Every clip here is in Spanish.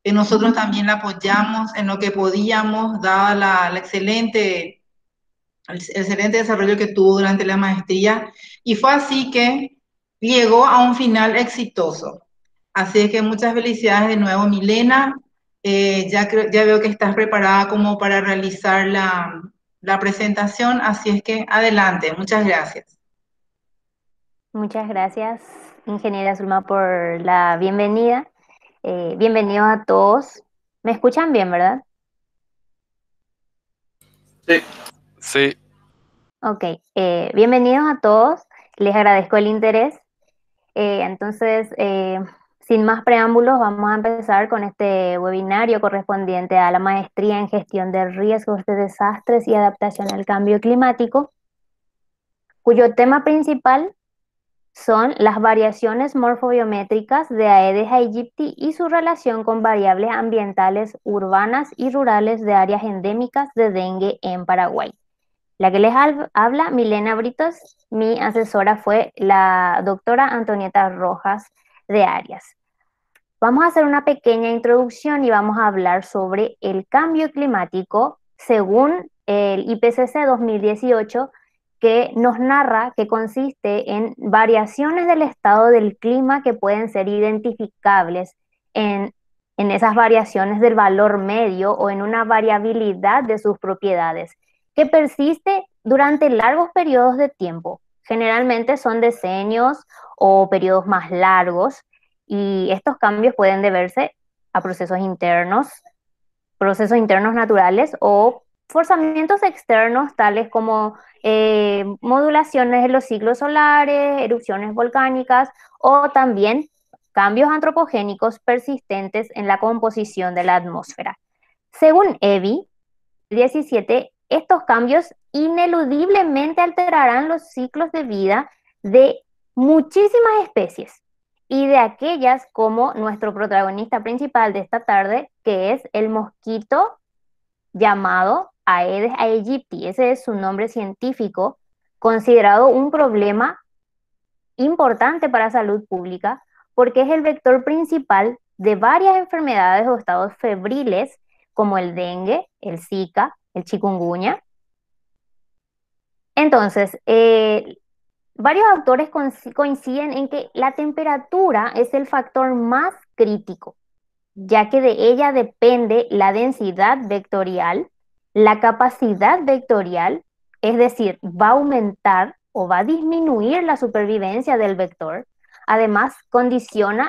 Nosotros también la apoyamos en lo que podíamos, dada el excelente desarrollo que tuvo durante la maestría, y fue así que llegó a un final exitoso. Así es que muchas felicidades de nuevo, Milena. Ya veo que estás preparada como para realizar la presentación, así es que adelante, muchas gracias. Muchas gracias, ingeniera Zulma, por la bienvenida. Bienvenidos a todos. ¿Me escuchan bien, verdad? Sí. Sí, Ok, bienvenidos a todos. Les agradezco el interés. Sin más preámbulos, vamos a empezar con este webinario correspondiente a la maestría en gestión de riesgos de desastres y adaptación al cambio climático, cuyo tema principal son las variaciones morfobiométricas de Aedes aegypti y su relación con variables ambientales urbanas y rurales de áreas endémicas de dengue en Paraguay. La que les habla, Milena Britos, mi asesora fue la doctora Antonieta Rojas de Arias. Vamos a hacer una pequeña introducción y vamos a hablar sobre el cambio climático según el IPCC 2018, que nos narra que consiste en variaciones del estado del clima que pueden ser identificables en esas variaciones del valor medio o en una variabilidad de sus propiedades, que persiste durante largos periodos de tiempo. Generalmente son decenios o periodos más largos, y estos cambios pueden deberse a procesos internos naturales o forzamientos externos, tales como modulaciones de los ciclos solares, erupciones volcánicas o también cambios antropogénicos persistentes en la composición de la atmósfera. Según EBI 17, estos cambios ineludiblemente alterarán los ciclos de vida de muchísimas especies y de aquellas como nuestro protagonista principal de esta tarde, que es el mosquito llamado Aedes aegypti. Ese es su nombre científico, considerado un problema importante para la salud pública porque es el vector principal de varias enfermedades o estados febriles como el dengue, el Zika, el chikungunya. Entonces, varios autores coinciden en que la temperatura es el factor más crítico, ya que de ella depende la densidad vectorial, la capacidad vectorial, es decir, va a aumentar o va a disminuir la supervivencia del vector. Además,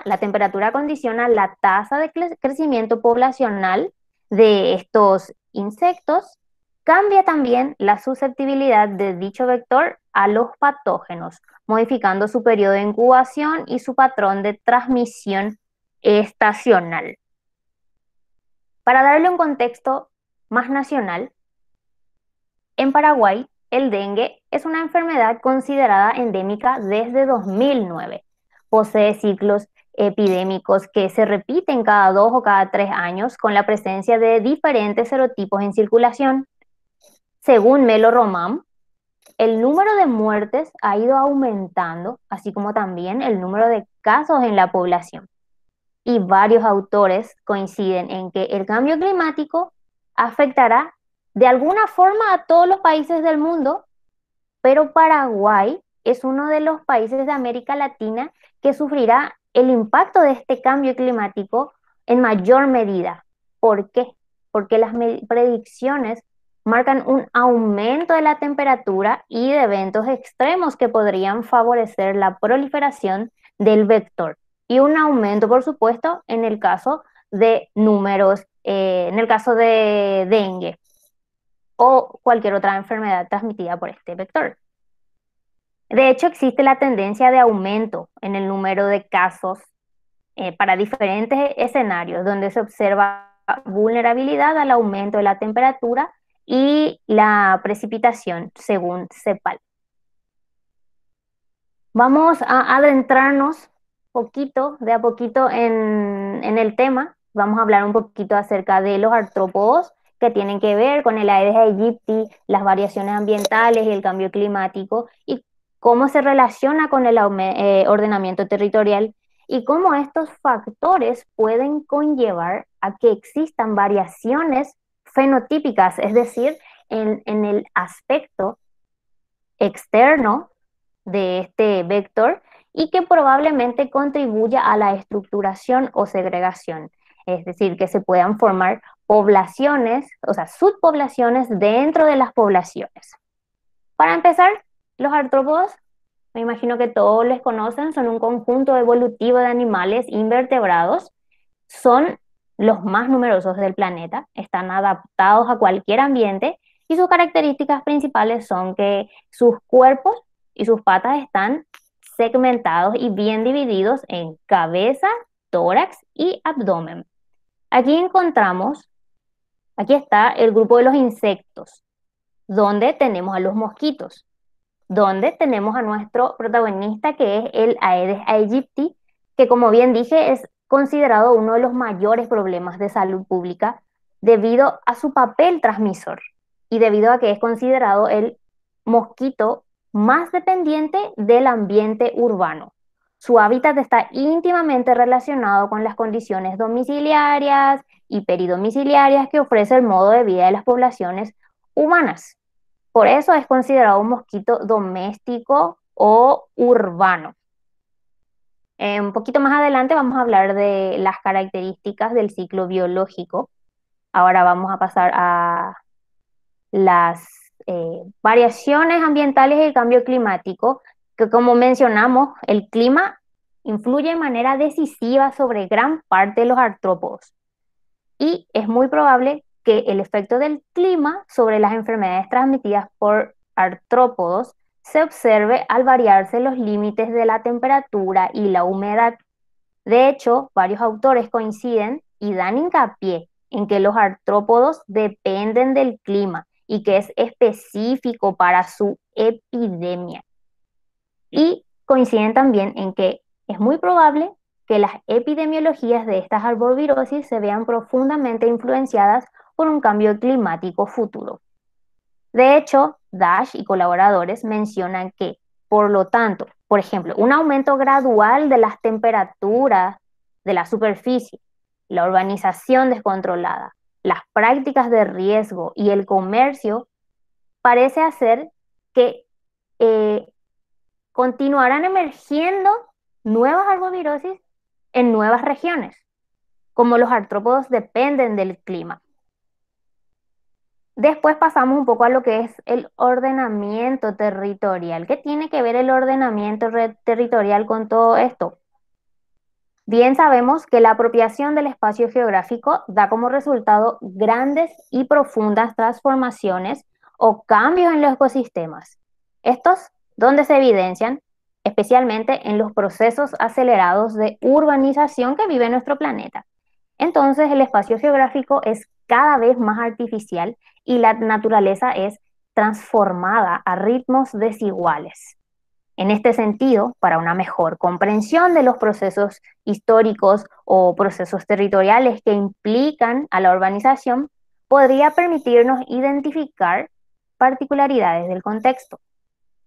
la temperatura condiciona la tasa de crecimiento poblacional de estos insectos. Cambia también la susceptibilidad de dicho vector a los patógenos, modificando su periodo de incubación y su patrón de transmisión estacional. Para darle un contexto más nacional, en Paraguay el dengue es una enfermedad considerada endémica desde 2009. Posee ciclos epidémicos que se repiten cada 2 o cada 3 años con la presencia de diferentes serotipos en circulación. Según Melo Román, el número de muertes ha ido aumentando, así como también el número de casos en la población. Y varios autores coinciden en que el cambio climático afectará de alguna forma a todos los países del mundo, pero Paraguay es uno de los países de América Latina que sufrirá el impacto de este cambio climático en mayor medida. ¿Por qué? Porque las predicciones marcan un aumento de la temperatura y de eventos extremos que podrían favorecer la proliferación del vector y un aumento, por supuesto, en el caso de números, en el caso de dengue o cualquier otra enfermedad transmitida por este vector. De hecho, existe la tendencia de aumento en el número de casos para diferentes escenarios donde se observa vulnerabilidad al aumento de la temperatura y la precipitación, según CEPAL. Vamos a adentrarnos de a poquito en el tema. Vamos a hablar un poquito acerca de los artrópodos que tienen que ver con el Aedes aegypti, las variaciones ambientales y el cambio climático y cómo se relaciona con el ordenamiento territorial y cómo estos factores pueden conllevar a que existan variaciones fenotípicas, es decir, en el aspecto externo de este vector y que probablemente contribuya a la estructuración o segregación, es decir, que se puedan formar poblaciones, o sea, subpoblaciones dentro de las poblaciones. Para empezar, los artrópodos, me imagino que todos les conocen, son un conjunto evolutivo de animales invertebrados, son los más numerosos del planeta, están adaptados a cualquier ambiente y sus características principales son que sus cuerpos y sus patas están segmentados y bien divididos en cabeza, tórax y abdomen. Aquí encontramos, aquí está el grupo de los insectos, donde tenemos a los mosquitos, donde tenemos a nuestro protagonista que es el Aedes aegypti, que como bien dije es considerado uno de los mayores problemas de salud pública debido a su papel transmisor y debido a que es considerado el mosquito más dependiente del ambiente urbano. Su hábitat está íntimamente relacionado con las condiciones domiciliarias y peridomiciliarias que ofrece el modo de vida de las poblaciones humanas. Por eso es considerado un mosquito doméstico o urbano. Un poquito más adelante vamos a hablar de las características del ciclo biológico. Ahora vamos a pasar a las variaciones ambientales y el cambio climático, que como mencionamos, el clima influye de manera decisiva sobre gran parte de los artrópodos. Y es muy probable que el efecto del clima sobre las enfermedades transmitidas por artrópodos se observe al variarse los límites de la temperatura y la humedad. De hecho, varios autores coinciden y dan hincapié en que los artrópodos dependen del clima y que es específico para su epidemia. Y coinciden también en que es muy probable que las epidemiologías de estas arbovirosis se vean profundamente influenciadas por un cambio climático futuro. De hecho, Dash y colaboradores mencionan que, por lo tanto, por ejemplo, un aumento gradual de las temperaturas de la superficie, la urbanización descontrolada, las prácticas de riesgo y el comercio parece hacer que continuarán emergiendo nuevas arbovirosis en nuevas regiones, como los artrópodos dependen del clima. Después pasamos un poco a lo que es el ordenamiento territorial. ¿Qué tiene que ver el ordenamiento territorial con todo esto? Bien sabemos que la apropiación del espacio geográfico da como resultado grandes y profundas transformaciones o cambios en los ecosistemas. Estos donde se evidencian especialmente en los procesos acelerados de urbanización que vive nuestro planeta. Entonces el espacio geográfico es cada vez más artificial y la naturaleza es transformada a ritmos desiguales. En este sentido, para una mejor comprensión de los procesos históricos o procesos territoriales que implican a la urbanización, podría permitirnos identificar particularidades del contexto,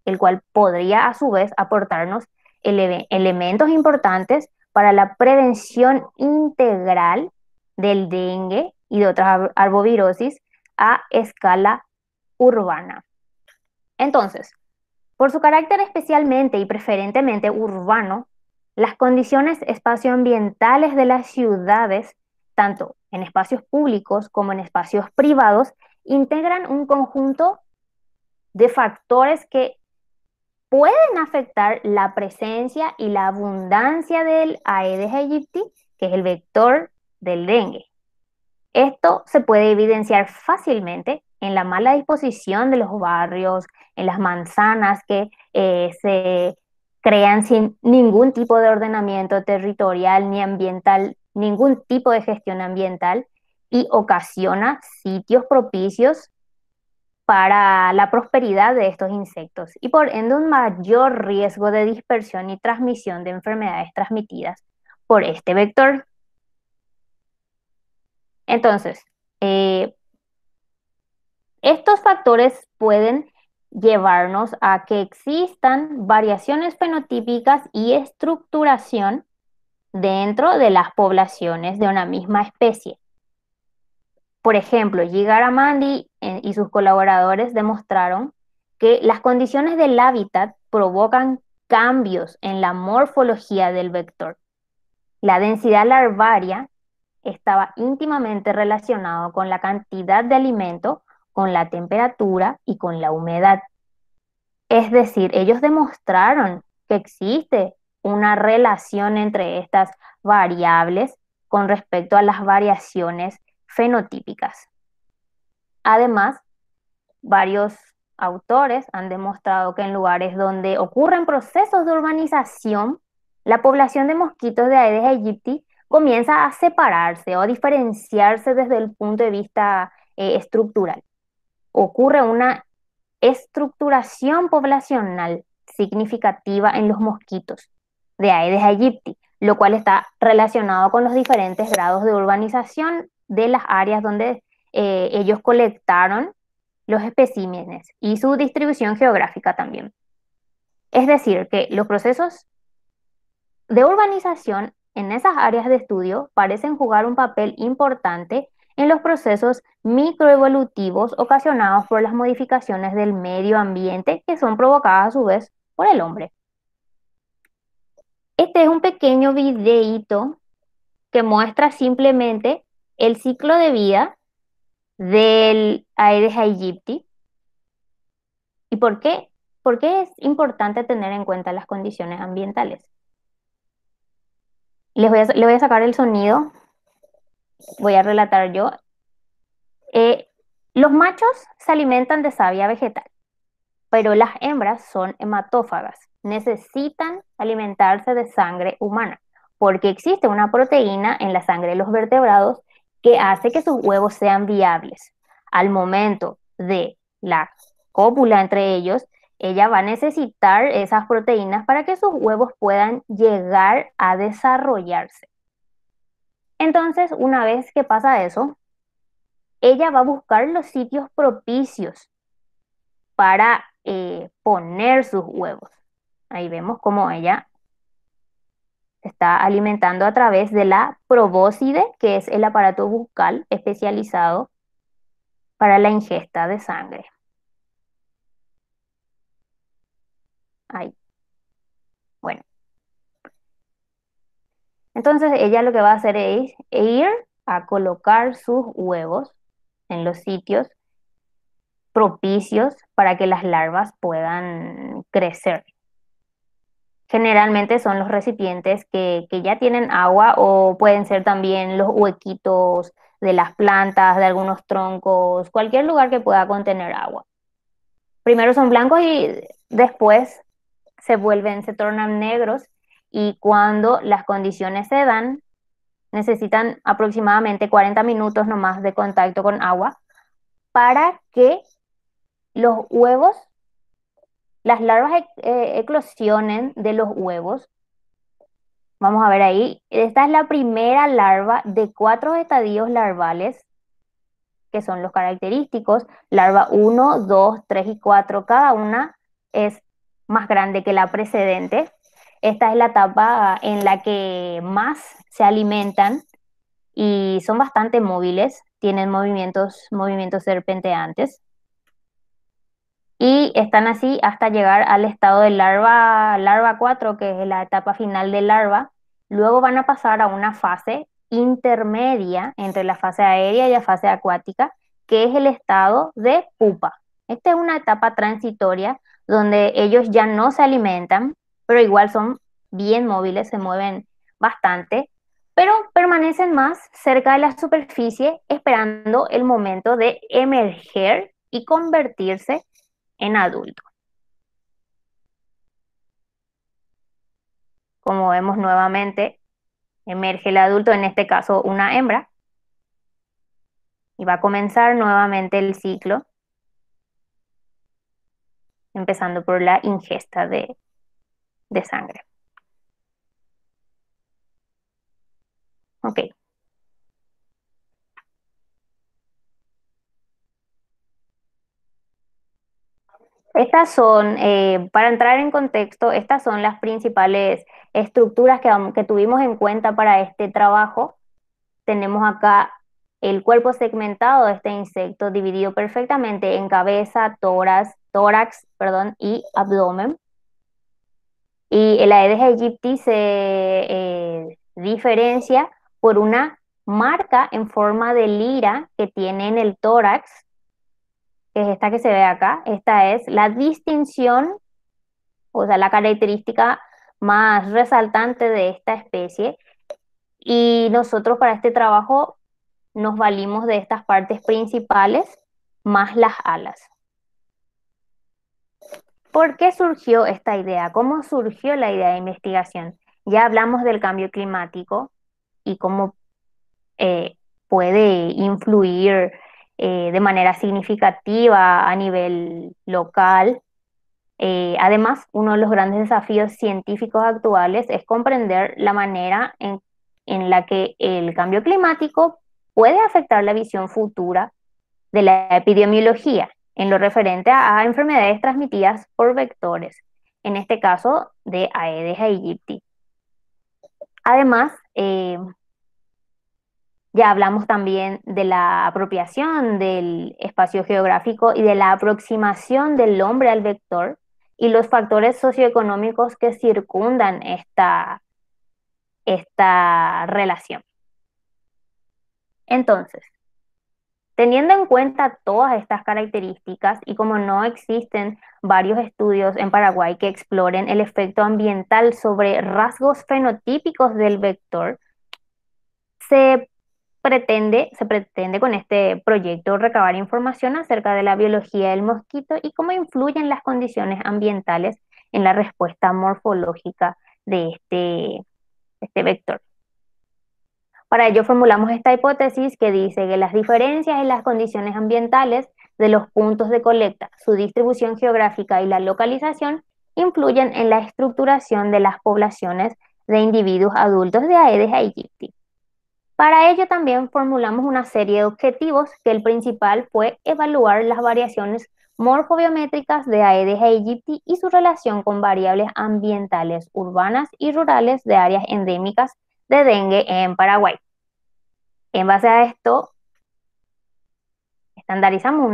el cual podría a su vez aportarnos elementos importantes para la prevención integral del dengue y de otras arbovirosis a escala urbana. Entonces, por su carácter especialmente y preferentemente urbano, las condiciones espacioambientales de las ciudades, tanto en espacios públicos como en espacios privados, integran un conjunto de factores que pueden afectar la presencia y la abundancia del Aedes aegypti, que es el vector del dengue. Esto se puede evidenciar fácilmente en la mala disposición de los barrios, en las manzanas que se crean sin ningún tipo de ordenamiento territorial ni ambiental, ningún tipo de gestión ambiental y ocasiona sitios propicios para la prosperidad de estos insectos y por ende un mayor riesgo de dispersión y transmisión de enfermedades transmitidas por este vector. Entonces, estos factores pueden llevarnos a que existan variaciones fenotípicas y estructuración dentro de las poblaciones de una misma especie. Por ejemplo, G. Garamandi y sus colaboradores demostraron que las condiciones del hábitat provocan cambios en la morfología del vector. La densidad larvaria estaba íntimamente relacionado con la cantidad de alimento, con la temperatura y con la humedad. Es decir, ellos demostraron que existe una relación entre estas variables con respecto a las variaciones fenotípicas. Además, varios autores han demostrado que en lugares donde ocurren procesos de urbanización, la población de mosquitos de Aedes aegypti comienza a separarse o a diferenciarse desde el punto de vista estructural. Ocurre una estructuración poblacional significativa en los mosquitos de Aedes aegypti, lo cual está relacionado con los diferentes grados de urbanización de las áreas donde ellos colectaron los especímenes y su distribución geográfica también. Es decir, que los procesos de urbanización en esas áreas de estudio parecen jugar un papel importante en los procesos microevolutivos ocasionados por las modificaciones del medio ambiente que son provocadas a su vez por el hombre. Este es un pequeño videíto que muestra simplemente el ciclo de vida del Aedes aegypti. ¿Y por qué? ¿Por qué es importante tener en cuenta las condiciones ambientales? Le voy a sacar el sonido, voy a relatar yo. Los machos se alimentan de savia vegetal, pero las hembras son hematófagas. Necesitan alimentarse de sangre humana, porque existe una proteína en la sangre de los vertebrados que hace que sus huevos sean viables. Al momento de la cópula entre ellos, ella va a necesitar esas proteínas para que sus huevos puedan llegar a desarrollarse. Entonces, una vez que pasa eso, ella va a buscar los sitios propicios para poner sus huevos. Ahí vemos cómo ella se está alimentando a través de la probóscide, que es el aparato bucal especializado para la ingesta de sangre. Ahí. Bueno. Entonces ella lo que va a hacer es ir a colocar sus huevos en los sitios propicios para que las larvas puedan crecer. Generalmente son los recipientes que ya tienen agua o pueden ser también los huequitos de las plantas, de algunos troncos, cualquier lugar que pueda contener agua. Primero son blancos y después se tornan negros y cuando las condiciones se dan, necesitan aproximadamente 40 minutos nomás de contacto con agua para que los huevos, las larvas eclosionen de los huevos. Vamos a ver ahí, esta es la primera larva de 4 estadios larvales, que son los característicos. Larva 1, 2, 3 y 4, cada una es más grande que la precedente. Esta es la etapa en la que más se alimentan y son bastante móviles, tienen movimientos serpenteantes. Y están así hasta llegar al estado de larva 4, que es la etapa final de larva. Luego van a pasar a una fase intermedia entre la fase aérea y la fase acuática, que es el estado de pupa. Esta es una etapa transitoria donde ellos ya no se alimentan, pero igual son bien móviles, se mueven bastante, pero permanecen más cerca de la superficie esperando el momento de emerger y convertirse en adulto. Como vemos nuevamente, emerge el adulto, en este caso una hembra, y va a comenzar nuevamente el ciclo, empezando por la ingesta de sangre. Ok. Estas son, para entrar en contexto, estas son las principales estructuras que tuvimos en cuenta para este trabajo. Tenemos acá el cuerpo segmentado de este insecto dividido perfectamente en tórax, perdón, y abdomen. Y el Aedes aegypti se diferencia por una marca en forma de lira que tiene en el tórax, que es esta que se ve acá. Esta es la distinción, o sea, la característica más resaltante de esta especie. Y nosotros para este trabajo nos valimos de estas partes principales más las alas. ¿Por qué surgió esta idea? ¿Cómo surgió la idea de investigación? Ya hablamos del cambio climático y cómo puede influir de manera significativa a nivel local. Además, uno de los grandes desafíos científicos actuales es comprender la manera en la que el cambio climático puede afectar la visión futura de la epidemiología en lo referente a enfermedades transmitidas por vectores, en este caso de Aedes aegypti. Además, ya hablamos también de la apropiación del espacio geográfico y de la aproximación del hombre al vector y los factores socioeconómicos que circundan esta relación. Entonces, teniendo en cuenta todas estas características y como no existen varios estudios en Paraguay que exploren el efecto ambiental sobre rasgos fenotípicos del vector, se pretende con este proyecto recabar información acerca de la biología del mosquito y cómo influyen las condiciones ambientales en la respuesta morfológica de este vector. Para ello formulamos esta hipótesis que dice que las diferencias en las condiciones ambientales de los puntos de colecta, su distribución geográfica y la localización influyen en la estructuración de las poblaciones de individuos adultos de Aedes aegypti. Para ello también formulamos una serie de objetivos que el principal fue evaluar las variaciones morfobiométricas de Aedes aegypti y su relación con variables ambientales urbanas y rurales de áreas endémicas de dengue en Paraguay. En base a esto, estandarizamos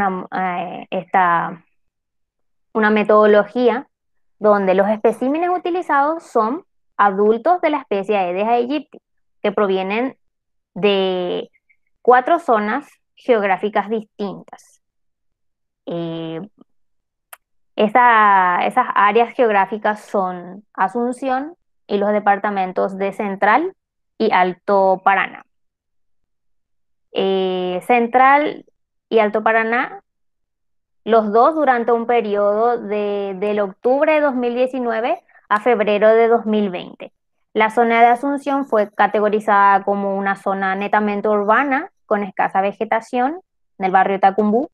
una metodología donde los especímenes utilizados son adultos de la especie Aedes aegypti, que provienen de 4 zonas geográficas distintas. Esas áreas geográficas son Asunción y los departamentos de Central y Alto Paraná. Central y Alto Paraná, los dos durante un periodo del octubre de 2019 a febrero de 2020. La zona de Asunción fue categorizada como una zona netamente urbana con escasa vegetación en el barrio Tacumbú,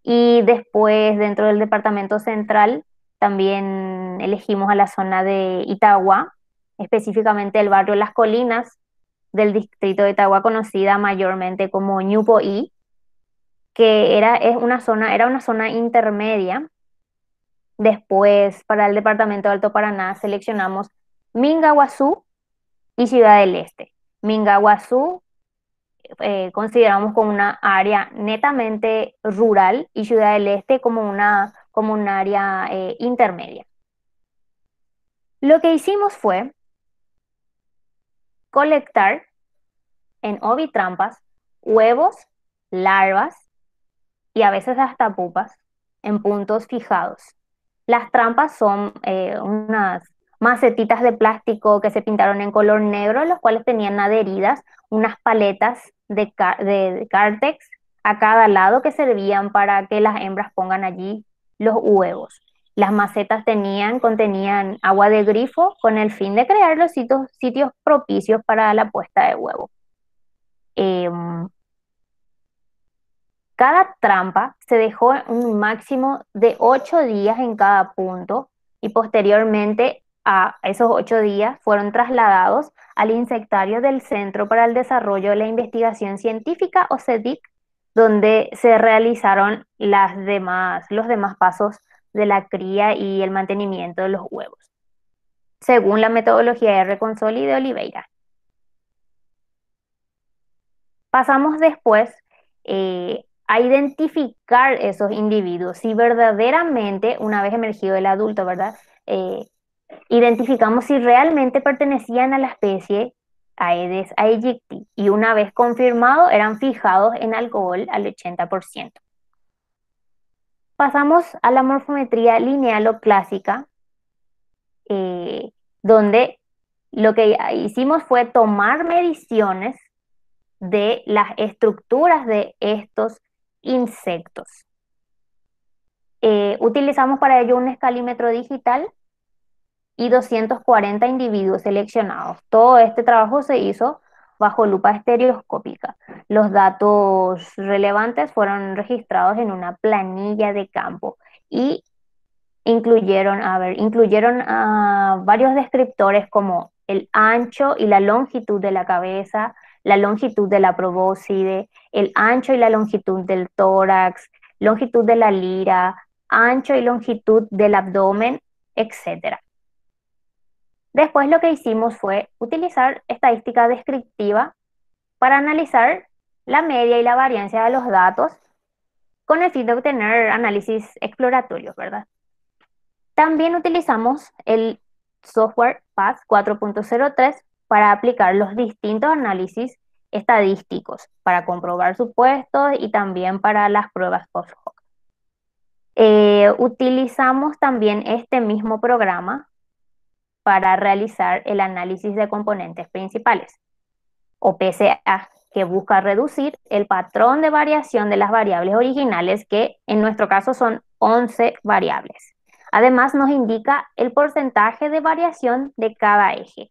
y después dentro del departamento central también elegimos a la zona de Itagua, específicamente el barrio Las Colinas del distrito de Itagua, conocida mayormente como Ñupoí, que era una zona intermedia. Después, para el departamento de Alto Paraná, seleccionamos Mingaguazú y Ciudad del Este. Mingaguazú consideramos como una área netamente rural y Ciudad del Este como un área intermedia. Lo que hicimos fue colectar en ovitrampas huevos, larvas y a veces hasta pupas en puntos fijados. Las trampas son unas macetitas de plástico que se pintaron en color negro, los cuales tenían adheridas unas paletas de cártex a cada lado que servían para que las hembras pongan allí los huevos. Las macetas contenían agua de grifo con el fin de crear los sitios propicios para la puesta de huevo. Cada trampa se dejó un máximo de 8 días en cada punto y posteriormente a esos 8 días fueron trasladados al insectario del Centro para el Desarrollo de la Investigación Científica, o CEDIC, donde se realizaron los demás pasos de la cría y el mantenimiento de los huevos, según la metodología R. Consoli y de Oliveira. Pasamos después a identificar esos individuos, si verdaderamente, una vez emergido el adulto, ¿verdad? Identificamos si realmente pertenecían a la especie Aedes aegypti y una vez confirmado eran fijados en alcohol al 80%. Pasamos a la morfometría lineal o clásica, donde lo que hicimos fue tomar mediciones de las estructuras de estos insectos. Utilizamos para ello un escalímetro digital y 240 individuos seleccionados. Todo este trabajo se hizo bajo lupa estereoscópica. Los datos relevantes fueron registrados en una planilla de campo y incluyeron a varios descriptores como el ancho y la longitud de la cabeza, la longitud de la probóscide, el ancho y la longitud del tórax, longitud de la lira, ancho y longitud del abdomen, etc. Después lo que hicimos fue utilizar estadística descriptiva para analizar la media y la variancia de los datos con el fin de obtener análisis exploratorios, ¿verdad? También utilizamos el software PAS 4.03 para aplicar los distintos análisis estadísticos, para comprobar supuestos y también para las pruebas post-hoc. Utilizamos también este mismo programa para realizar el análisis de componentes principales, o PCA, que busca reducir el patrón de variación de las variables originales, que en nuestro caso son 11 variables. Además, nos indica el porcentaje de variación de cada eje.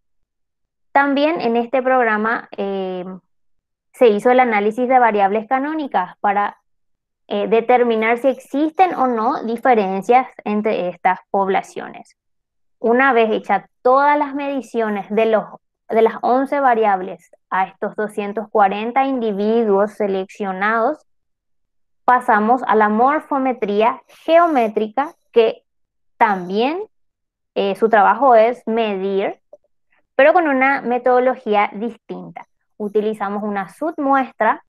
También en este programa se hizo el análisis de variables canónicas para determinar si existen o no diferencias entre estas poblaciones. Una vez hechas todas las mediciones de las 11 variables a estos 240 individuos seleccionados, pasamos a la morfometría geométrica, que también su trabajo es medir, pero con una metodología distinta. Utilizamos una submuestra,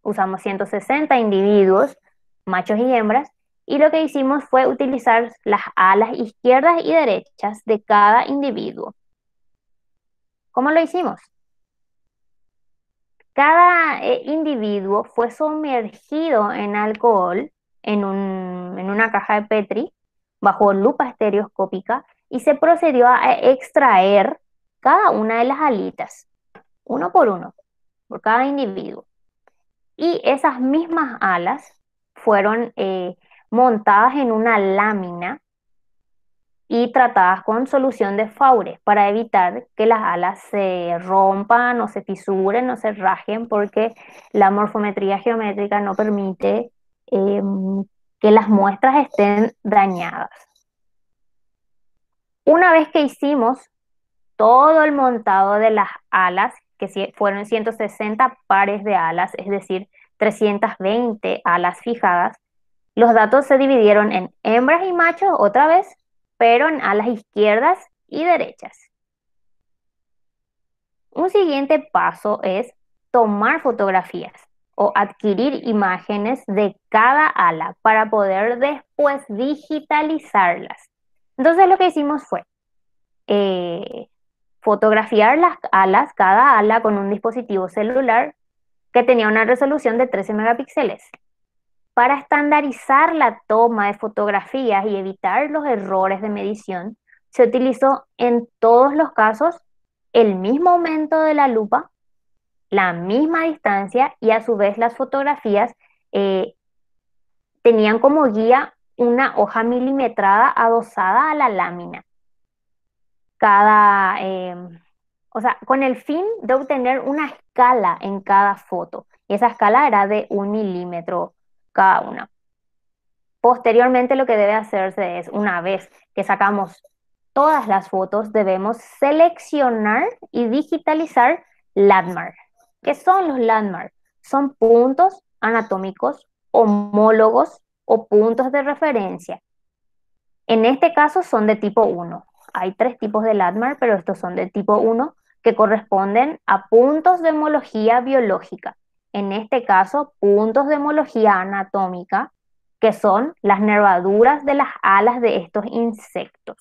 usamos 160 individuos, machos y hembras, y lo que hicimos fue utilizar las alas izquierdas y derechas de cada individuo. ¿Cómo lo hicimos? Cada individuo fue sumergido en alcohol en una caja de Petri bajo lupa estereoscópica y se procedió a extraer cada una de las alitas, uno, por cada individuo. Y esas mismas alas fueron montadas en una lámina y tratadas con solución de Faure para evitar que las alas se rompan o se fisuren o se rajen, porque la morfometría geométrica no permite que las muestras estén dañadas. Una vez que hicimos todo el montado de las alas, que fueron 160 pares de alas, es decir, 320 alas fijadas, los datos se dividieron en hembras y machos otra vez, pero en alas izquierdas y derechas. Un siguiente paso es tomar fotografías o adquirir imágenes de cada ala para poder después digitalizarlas. Entonces lo que hicimos fue fotografiar las alas, cada ala con un dispositivo celular que tenía una resolución de 13 megapíxeles. Para estandarizar la toma de fotografías y evitar los errores de medición, se utilizó en todos los casos el mismo aumento de la lupa, la misma distancia, y a su vez las fotografías tenían como guía una hoja milimetrada adosada a la lámina. Con el fin de obtener una escala en cada foto. Y esa escala era de 1 milímetro cada una. Posteriormente, lo que debe hacerse es, una vez que sacamos todas las fotos, debemos seleccionar y digitalizar landmark. ¿Qué son los landmarks? Son puntos anatómicos homólogos o puntos de referencia En este caso son de tipo 1. Hay 3 tipos de LATMAR, pero estos son de tipo 1 que corresponden a puntos de homología biológica. En este caso, puntos de homología anatómica, que son las nervaduras de las alas de estos insectos.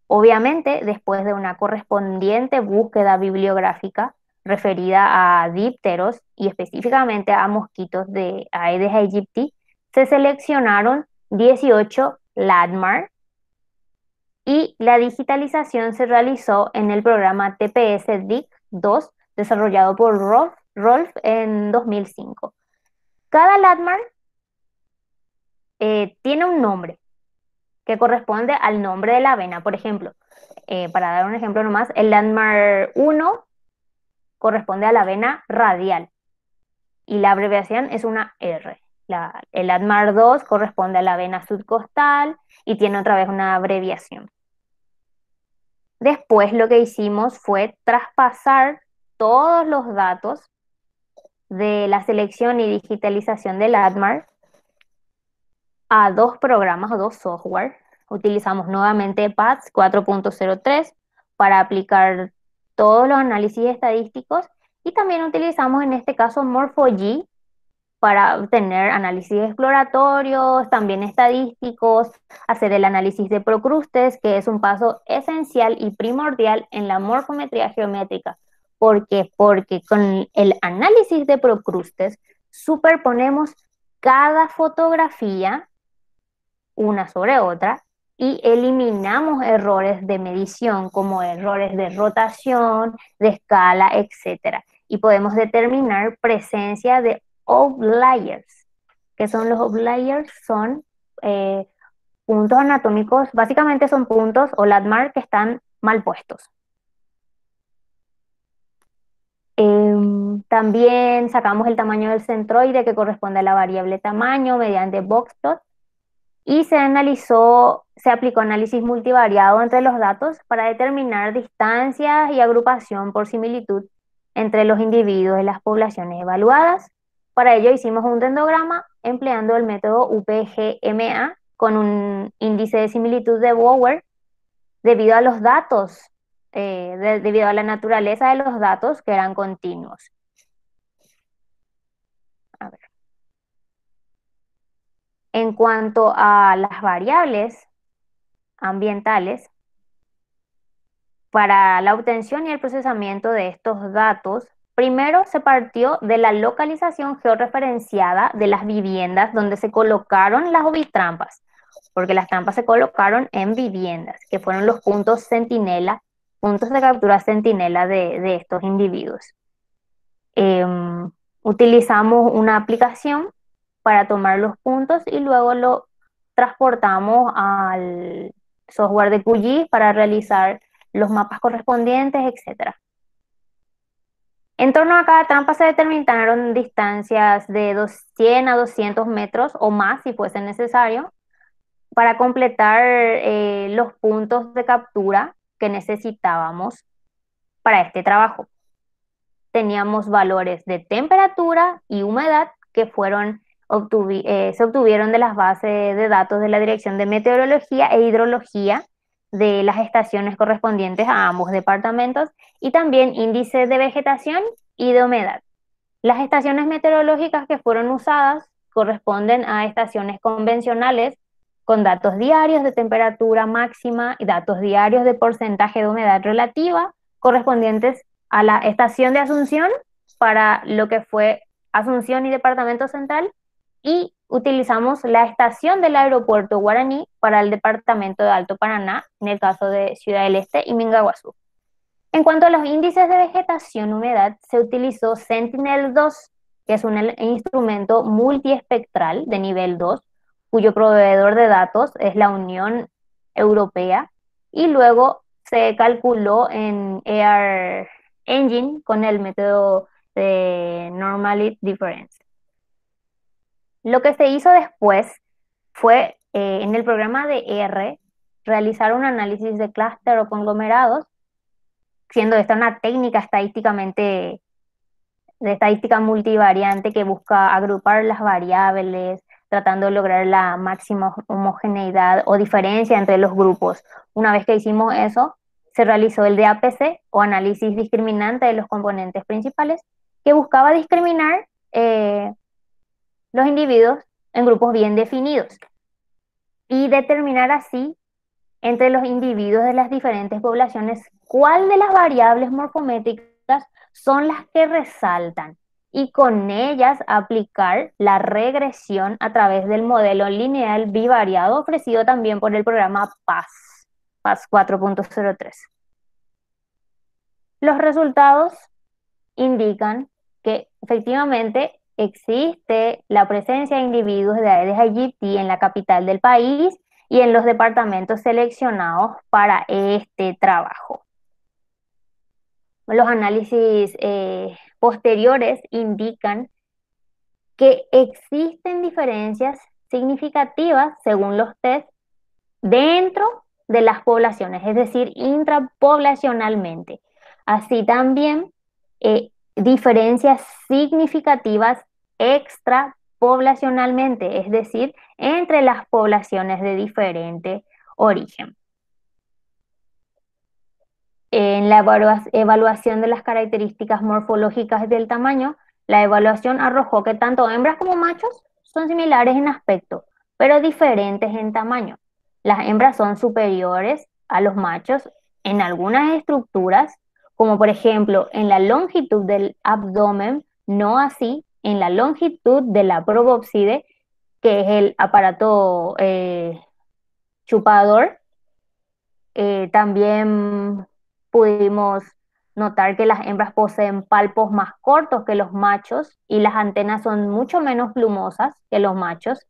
Obviamente, después de una correspondiente búsqueda bibliográfica referida a dípteros y específicamente a mosquitos de Aedes aegypti, se seleccionaron 18 LADMAR y la digitalización se realizó en el programa TPS-DIC-2 desarrollado por Rolf en 2005. Cada LADMAR tiene un nombre que corresponde al nombre de la vena. Por ejemplo, para dar un ejemplo nomás, el LADMAR 1 corresponde a la vena radial y la abreviación es una R. El LADMAR 2 corresponde a la vena subcostal y tiene otra vez una abreviación. Después lo que hicimos fue traspasar todos los datos de la selección y digitalización del LADMAR a 2 programas o 2 software. Utilizamos nuevamente PATS 4.03 para aplicar todos los análisis estadísticos y también utilizamos en este caso Morpho-G para obtener análisis exploratorios, también estadísticos, hacer el análisis de procrustes, que es un paso esencial y primordial en la morfometría geométrica. ¿Por qué? Porque con el análisis de procrustes superponemos cada fotografía una sobre otra y eliminamos errores de medición como errores de rotación, de escala, etc. Y podemos determinar presencia de outliers. ¿Qué son los outliers? Son puntos anatómicos, básicamente son puntos o landmark que están mal puestos. También sacamos el tamaño del centroide que corresponde a la variable tamaño mediante boxplot y se aplicó análisis multivariado entre los datos para determinar distancias y agrupación por similitud entre los individuos de las poblaciones evaluadas. Para ello hicimos un dendrograma empleando el método UPGMA con un índice de similitud de Bower debido a los datos, debido a la naturaleza de los datos que eran continuos. A ver. En cuanto a las variables ambientales, para la obtención y el procesamiento de estos datos, primero se partió de la localización georreferenciada de las viviendas donde se colocaron las ovitrampas, porque las trampas se colocaron en viviendas, que fueron los puntos centinela, puntos de captura centinela de estos individuos. Utilizamos una aplicación para tomar los puntos y luego lo transportamos al software de QGIS para realizar los mapas correspondientes, etc. En torno a cada trampa se determinaron distancias de 100 a 200 metros o más si fuese necesario para completar los puntos de captura que necesitábamos para este trabajo. Teníamos valores de temperatura y humedad que se obtuvieron de las bases de datos de la Dirección de Meteorología e Hidrología de las estaciones correspondientes a ambos departamentos y también índices de vegetación y de humedad. Las estaciones meteorológicas que fueron usadas corresponden a estaciones convencionales con datos diarios de temperatura máxima y datos diarios de porcentaje de humedad relativa correspondientes a la estación de Asunción para lo que fue Asunción y Departamento Central y utilizamos la estación del aeropuerto Guaraní para el departamento de Alto Paraná, en el caso de Ciudad del Este y Mingaguazú. En cuanto a los índices de vegetación-humedad, se utilizó Sentinel-2, que es un instrumento multiespectral de nivel 2, cuyo proveedor de datos es la Unión Europea, y luego se calculó en Air Engine con el método de Normality Difference. Lo que se hizo después fue, en el programa de R, realizar un análisis de clúster o conglomerados, siendo esta una técnica de estadística multivariante que busca agrupar las variables, tratando de lograr la máxima homogeneidad o diferencia entre los grupos. Una vez que hicimos eso, se realizó el DAPC o análisis discriminante de los componentes principales, que buscaba discriminar los individuos en grupos bien definidos y determinar así entre los individuos de las diferentes poblaciones cuál de las variables morfométricas son las que resaltan y con ellas aplicar la regresión a través del modelo lineal bivariado ofrecido también por el programa PAS 4.03. Los resultados indican que efectivamente existe la presencia de individuos de Aedes aegypti en la capital del país y en los departamentos seleccionados para este trabajo. Los análisis posteriores indican que existen diferencias significativas según los test dentro de las poblaciones, es decir, intrapoblacionalmente. Así también diferencias significativas extrapoblacionalmente, es decir, entre las poblaciones de diferente origen. En la evaluación de las características morfológicas del tamaño, la evaluación arrojó que tanto hembras como machos son similares en aspecto, pero diferentes en tamaño. Las hembras son superiores a los machos en algunas estructuras, como por ejemplo en la longitud del abdomen, no así en la longitud de la probóscide, que es el aparato chupador. También pudimos notar que las hembras poseen palpos más cortos que los machos y las antenas son mucho menos plumosas que los machos.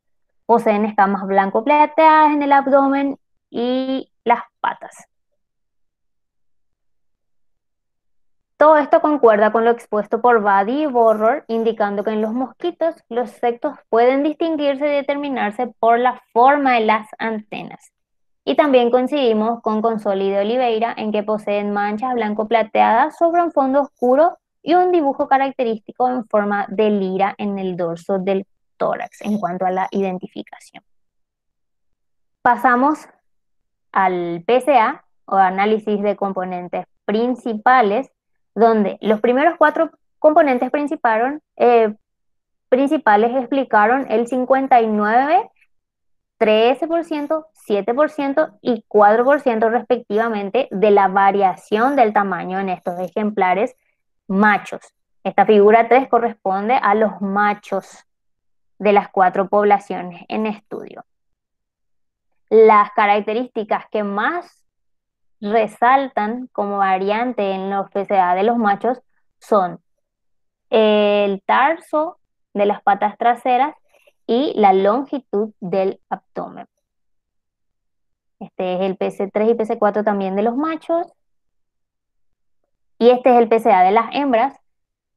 Poseen escamas blanco-plateadas en el abdomen y las patas. Todo esto concuerda con lo expuesto por Buddy y Borror, indicando que en los mosquitos los sexos pueden distinguirse y determinarse por la forma de las antenas. Y también coincidimos con Consoli de Oliveira en que poseen manchas blanco-plateadas sobre un fondo oscuro y un dibujo característico en forma de lira en el dorso del tórax en cuanto a la identificación. Pasamos al PCA o análisis de componentes principales, donde los primeros 4 componentes principales explicaron el 59%, 13%, 7% y 4% respectivamente de la variación del tamaño en estos ejemplares machos. Esta figura 3 corresponde a los machos de las 4 poblaciones en estudio. Las características que más resaltan como variante en los PCA de los machos son el tarso de las patas traseras y la longitud del abdomen. Este es el PC3 y PC4 también de los machos. Y este es el PCA de las hembras,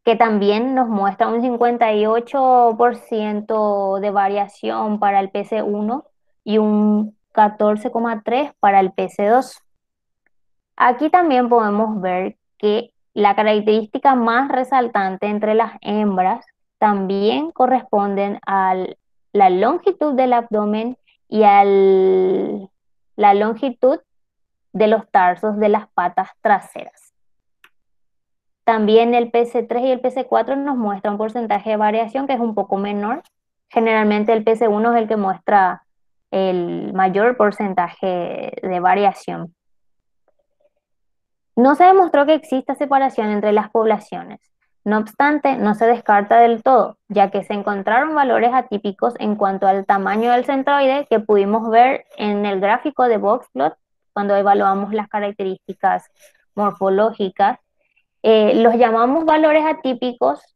que también nos muestra un 58% de variación para el PC1 y un 14,3% para el PC2. Aquí también podemos ver que la característica más resaltante entre las hembras también corresponden a la longitud del abdomen y a la longitud de los tarsos de las patas traseras. También el PC3 y el PC4 nos muestra un porcentaje de variación que es un poco menor. Generalmente el PC1 es el que muestra el mayor porcentaje de variación. No se demostró que exista separación entre las poblaciones. No obstante, no se descarta del todo, ya que se encontraron valores atípicos en cuanto al tamaño del centroide que pudimos ver en el gráfico de Boxplot cuando evaluamos las características morfológicas. Los llamamos valores atípicos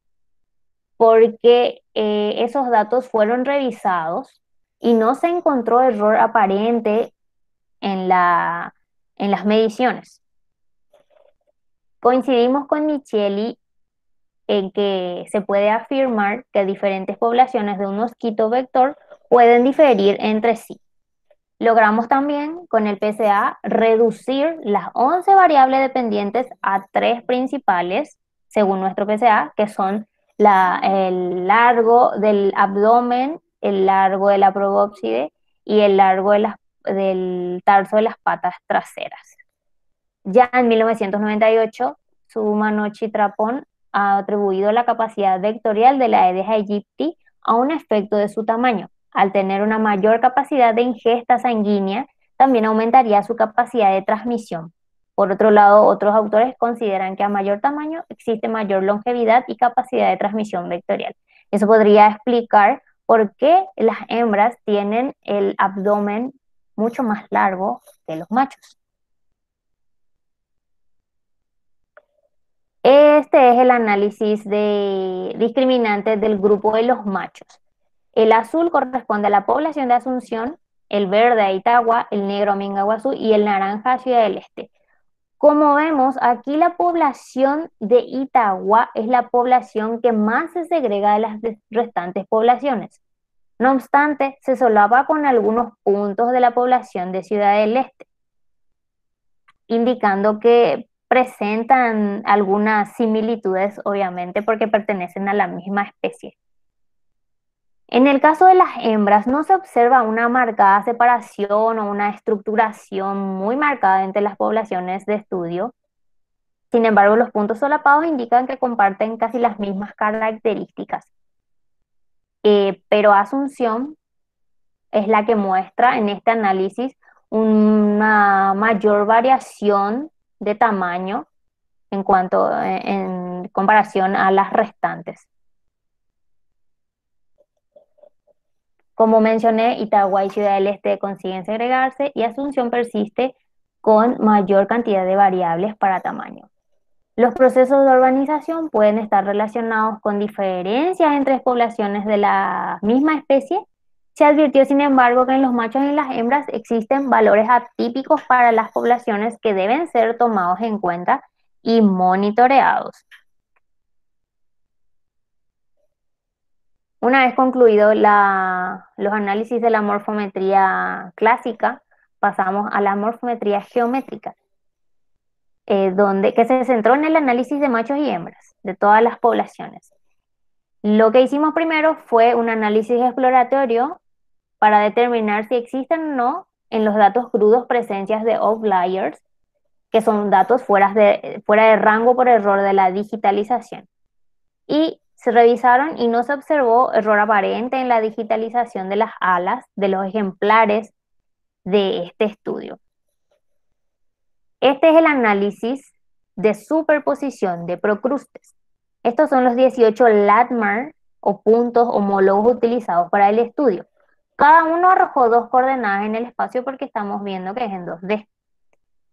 porque esos datos fueron revisados y no se encontró error aparente en las mediciones. Coincidimos con Micheli en que se puede afirmar que diferentes poblaciones de un mosquito vector pueden diferir entre sí. Logramos también con el PCA reducir las 11 variables dependientes a 3 principales, según nuestro PCA, que son el largo del abdomen el largo de la probóscide y el largo del tarso de las patas traseras. Ya en 1998, Tsumanouchi Trapón ha atribuido la capacidad vectorial de la Aedes aegypti a un efecto de su tamaño. Al tener una mayor capacidad de ingesta sanguínea, también aumentaría su capacidad de transmisión. Por otro lado, otros autores consideran que a mayor tamaño existe mayor longevidad y capacidad de transmisión vectorial. Eso podría explicar por qué las hembras tienen el abdomen mucho más largo que los machos. Este es el análisis de discriminantes del grupo de los machos. El azul corresponde a la población de Asunción, el verde a Itagua, el negro a Mingaguazú y el naranja a Ciudad del Este. Como vemos, aquí la población de Itagua es la población que más se segrega de las restantes poblaciones. No obstante, se solapa con algunos puntos de la población de Ciudad del Este, indicando que presentan algunas similitudes, obviamente, porque pertenecen a la misma especie. En el caso de las hembras, no se observa una marcada separación o una estructuración muy marcada entre las poblaciones de estudio. Sin embargo, los puntos solapados indican que comparten casi las mismas características. Pero Asunción es la que muestra en este análisis una mayor variación de tamaño en comparación a las restantes. Como mencioné, Itagua y Ciudad del Este consiguen segregarse y Asunción persiste con mayor cantidad de variables para tamaño. Los procesos de urbanización pueden estar relacionados con diferencias entre poblaciones de la misma especie. Se advirtió, sin embargo, que en los machos y las hembras existen valores atípicos para las poblaciones que deben ser tomados en cuenta y monitoreados. Una vez concluido los análisis de la morfometría clásica, pasamos a la morfometría geométrica, que se centró en el análisis de machos y hembras de todas las poblaciones. Lo que hicimos primero fue un análisis exploratorio para determinar si existen o no en los datos crudos presencias de outliers, que son datos fuera de rango por error de la digitalización. Y se revisaron y no se observó error aparente en la digitalización de las alas de los ejemplares de este estudio. Este es el análisis de superposición de procrustes. Estos son los 18 landmarks o puntos homólogos utilizados para el estudio. Cada uno arrojó 2 coordenadas en el espacio porque estamos viendo que es en 2D.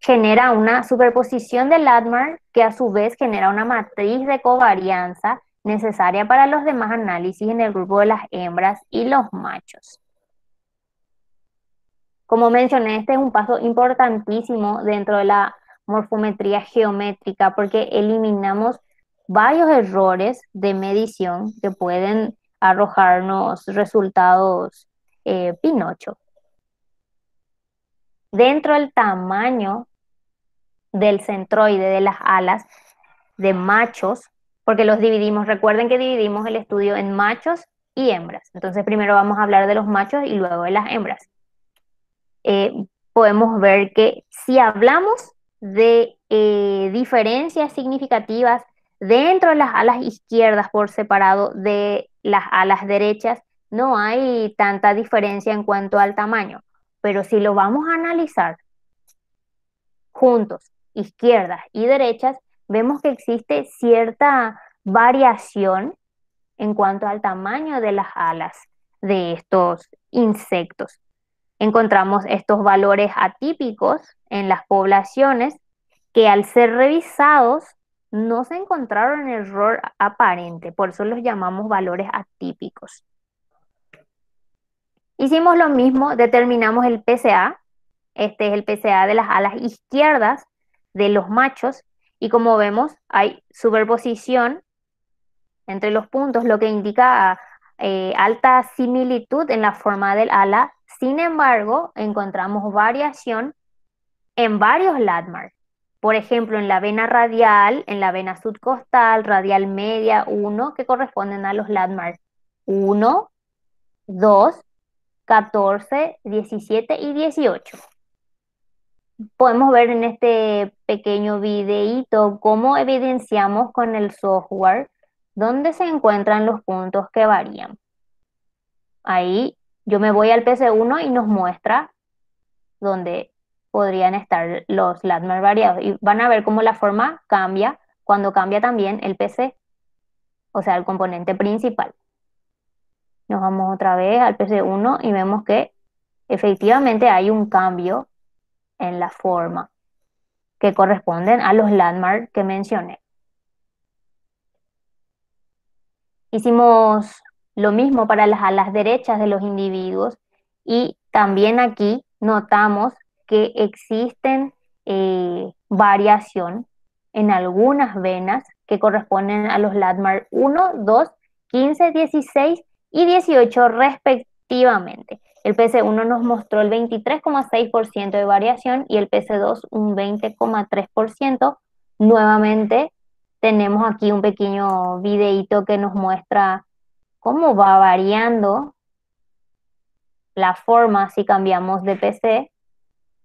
Genera una superposición de landmark que a su vez genera una matriz de covarianza necesaria para los demás análisis en el grupo de las hembras y los machos. Como mencioné, este es un paso importantísimo dentro de la morfometría geométrica porque eliminamos varios errores de medición que pueden arrojarnos resultados Pinocho. Dentro del tamaño del centroide de las alas de machos, porque los dividimos, recuerden que dividimos el estudio en machos y hembras. Entonces primero vamos a hablar de los machos y luego de las hembras. Podemos ver que si hablamos de diferencias significativas dentro de las alas izquierdas por separado de las alas derechas, no hay tanta diferencia en cuanto al tamaño. Pero si lo vamos a analizar juntos, izquierdas y derechas, vemos que existe cierta variación en cuanto al tamaño de las alas de estos insectos. Encontramos estos valores atípicos en las poblaciones que al ser revisados no se encontraron error aparente, por eso los llamamos valores atípicos. Hicimos lo mismo, determinamos el PCA, este es el PCA de las alas izquierdas de los machos y como vemos hay superposición entre los puntos, lo que indica alta similitud en la forma del ala. Sin embargo, encontramos variación en varios landmarks. Por ejemplo, en la vena radial, en la vena subcostal, radial media 1, que corresponden a los landmarks 1, 2, 14, 17 y 18. Podemos ver en este pequeño videíto cómo evidenciamos con el software dónde se encuentran los puntos que varían. Ahí yo me voy al PC1 y nos muestra dónde podrían estar los landmarks variados. Y van a ver cómo la forma cambia cuando cambia también el PC, o sea, el componente principal. Nos vamos otra vez al PC1 y vemos que efectivamente hay un cambio en la forma que corresponden a los landmarks que mencioné. Hicimos lo mismo para las alas derechas de los individuos y también aquí notamos que existen variación en algunas venas que corresponden a los landmarks 1, 2, 15, 16 y 18 respectivamente. El PC1 nos mostró el 23,6% de variación y el PC2 un 20,3%. Nuevamente tenemos aquí un pequeño videíto que nos muestra cómo va variando la forma si cambiamos de PC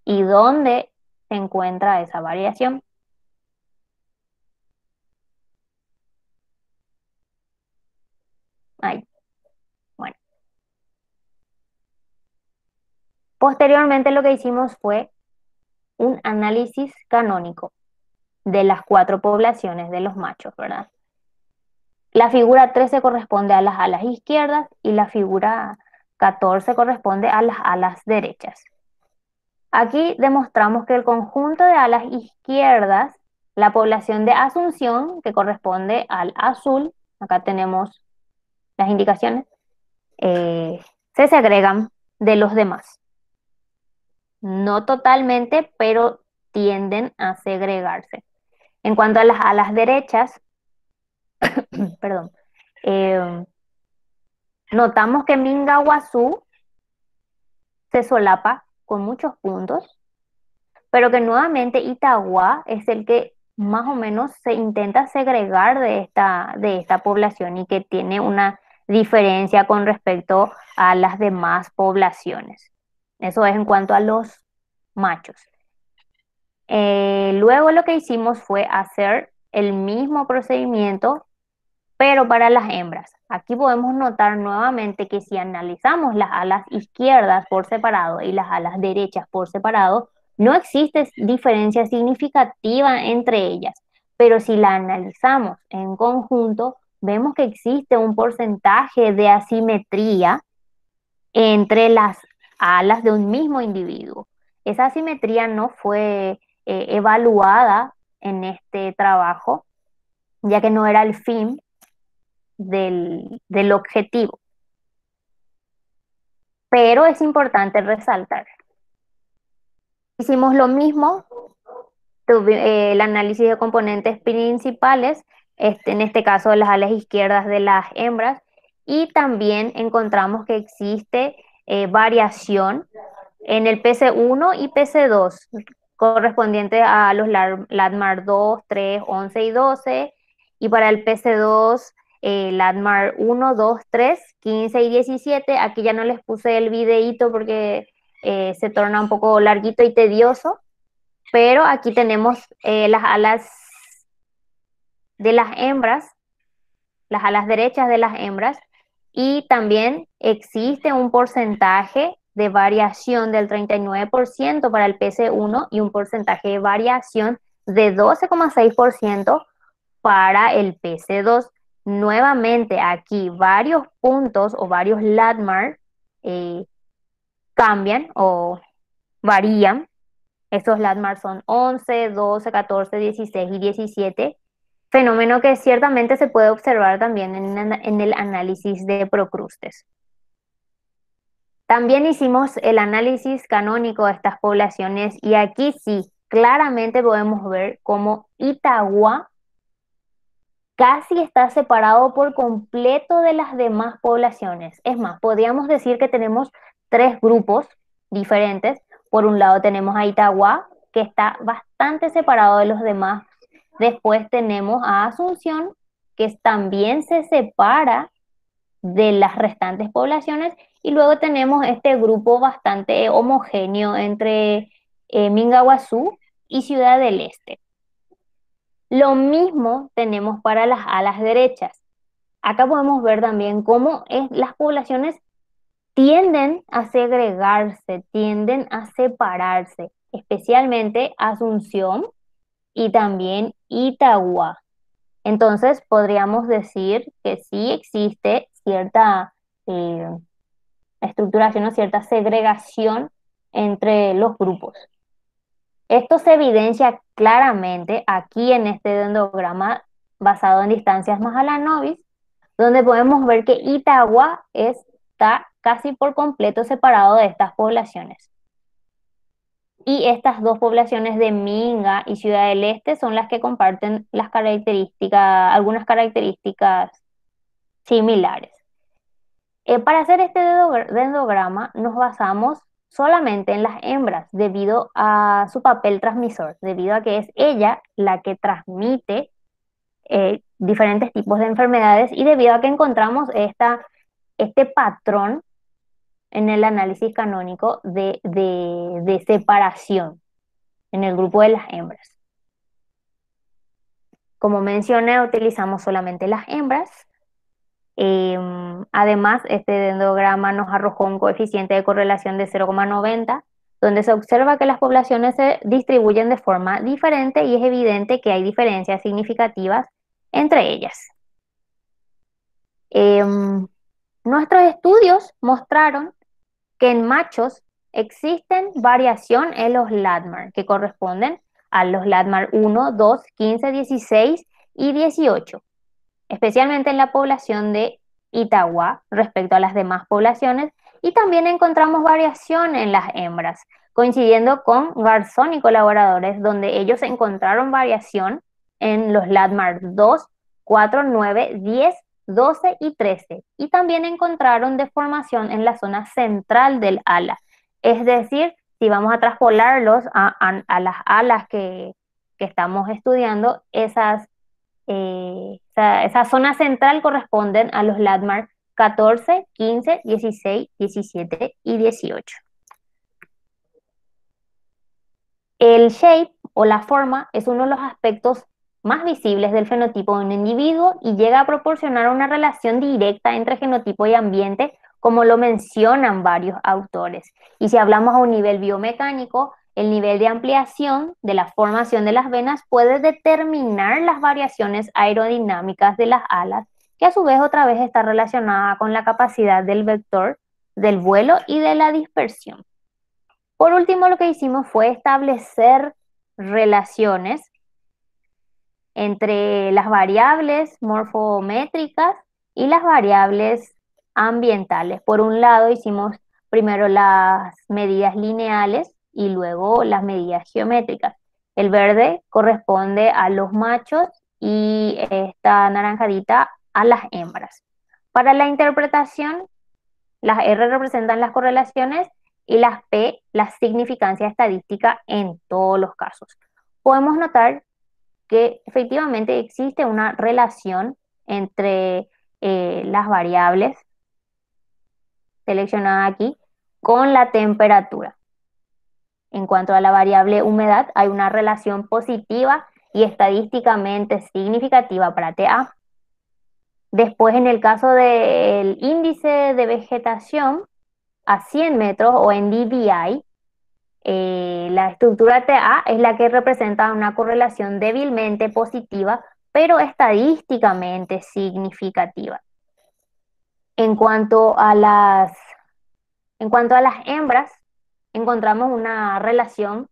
y dónde se encuentra esa variación. Ahí. Bueno. Posteriormente lo que hicimos fue un análisis canónico de las 4 poblaciones de los machos, ¿verdad? La figura 13 corresponde a las alas izquierdas y la figura 14 corresponde a las alas derechas. Aquí demostramos que el conjunto de alas izquierdas, la población de Asunción, que corresponde al azul, acá tenemos las indicaciones, se segregan de los demás. No totalmente, pero tienden a segregarse. En cuanto a las alas derechas, perdón, notamos que Mingaguazú se solapa con muchos puntos, pero que nuevamente Itagua es el que más o menos se intenta segregar de esta población y que tiene una diferencia con respecto a las demás poblaciones. Eso es en cuanto a los machos. Luego lo que hicimos fue hacer el mismo procedimiento, pero para las hembras. Aquí podemos notar nuevamente que si analizamos las alas izquierdas por separado y las alas derechas por separado, no existe diferencia significativa entre ellas, pero si la analizamos en conjunto, vemos que existe un porcentaje de asimetría entre las alas de un mismo individuo. Esa asimetría no fue evaluada en este trabajo, ya que no era el fin del objetivo. Pero es importante resaltar. Hicimos lo mismo, el análisis de componentes principales, en este caso las alas izquierdas de las hembras, y también encontramos que existe variación en el PC1 y PC2, correspondiente a los landmark 2, 3, 11 y 12, y para el PC2 landmark 1, 2, 3, 15 y 17. Aquí ya no les puse el videíto porque se torna un poco larguito y tedioso, pero aquí tenemos las alas de las hembras, las alas derechas de las hembras, y también existe un porcentaje de variación del 39% para el PC1 y un porcentaje de variación de 12,6% para el PC2. Nuevamente aquí varios puntos o varios landmarks cambian o varían. Estos landmarks son 11, 12, 14, 16 y 17, fenómeno que ciertamente se puede observar también en el análisis de Procrustes. También hicimos el análisis canónico de estas poblaciones y aquí sí, claramente podemos ver cómo Itagua casi está separado por completo de las demás poblaciones. Es más, podríamos decir que tenemos 3 grupos diferentes. Por un lado tenemos a Itagua, que está bastante separado de los demás. Después tenemos a Asunción, que también se separa de las restantes poblaciones, y luego tenemos este grupo bastante homogéneo entre Mingaguazú y Ciudad del Este. Lo mismo tenemos para las alas derechas. Acá podemos ver también cómo las poblaciones tienden a segregarse, tienden a separarse, especialmente Asunción y también Itagua. Entonces podríamos decir que sí existe cierta eh, estructuración o cierta segregación entre los grupos. Esto se evidencia claramente aquí en este dendrograma basado en distancias más a la novis, donde podemos ver que Itagua está casi por completo separado de estas poblaciones. Y estas dos poblaciones de Minga y Ciudad del Este son las que comparten las características, algunas características similares. Para hacer este dendrograma nos basamos solamente en las hembras debido a su papel transmisor, debido a que es ella la que transmite diferentes tipos de enfermedades y debido a que encontramos este patrón en el análisis canónico de separación en el grupo de las hembras. Como mencioné, utilizamos solamente las hembras. Además, este dendrograma nos arrojó un coeficiente de correlación de 0,90, donde se observa que las poblaciones se distribuyen de forma diferente y es evidente que hay diferencias significativas entre ellas. Nuestros estudios mostraron que en machos existen variación en los LADMAR, que corresponden a los LADMAR 1, 2, 15, 16 y 18, especialmente en la población de Itagua respecto a las demás poblaciones, y también encontramos variación en las hembras, coincidiendo con Garzón y colaboradores, donde ellos encontraron variación en los LADMAR 2, 4, 9, 10, 12 y 13, y también encontraron deformación en la zona central del ala. Es decir, si vamos a traspolarlos a las alas que estamos estudiando, esa zona central corresponden a los LADMAR 14, 15, 16, 17 y 18. El shape o la forma es uno de los aspectos más visibles del fenotipo de un individuo y llega a proporcionar una relación directa entre genotipo y ambiente, como lo mencionan varios autores. Y si hablamos a un nivel biomecánico, el nivel de ampliación de la formación de las venas puede determinar las variaciones aerodinámicas de las alas, que a su vez otra vez está relacionada con la capacidad del vector del vuelo y de la dispersión. Por último, lo que hicimos fue establecer relaciones entre las variables morfométricas y las variables ambientales. Por un lado, hicimos primero las medidas lineales y luego las medidas geométricas. El verde corresponde a los machos y esta naranjadita a las hembras. Para la interpretación, las R representan las correlaciones y las P la significancia estadística en todos los casos. Podemos notar que efectivamente existe una relación entre las variables seleccionadas aquí con la temperatura. En cuanto a la variable humedad, hay una relación positiva y estadísticamente significativa para TA. Después, en el caso del índice de vegetación a 100 metros o en dBi, la estructura TA es la que representa una correlación débilmente positiva, pero estadísticamente significativa. En cuanto a las hembras, encontramos una relación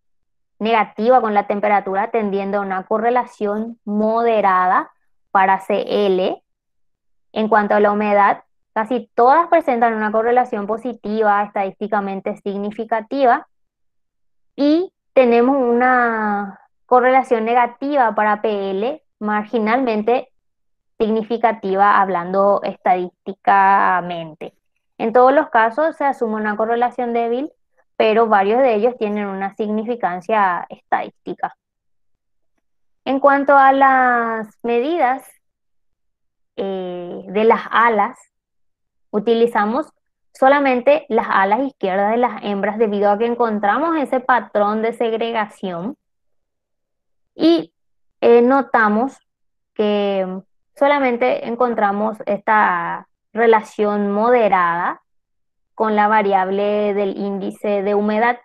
negativa con la temperatura, tendiendo a una correlación moderada para CL. En cuanto a la humedad, casi todas presentan una correlación positiva, estadísticamente significativa, y tenemos una correlación negativa para PL, marginalmente significativa hablando estadísticamente. En todos los casos se asume una correlación débil, pero varios de ellos tienen una significancia estadística. En cuanto a las medidas de las alas, Utilizamos solamente las alas izquierdas de las hembras debido a que encontramos ese patrón de segregación y notamos que solamente encontramos esta relación moderada con la variable del índice de humedad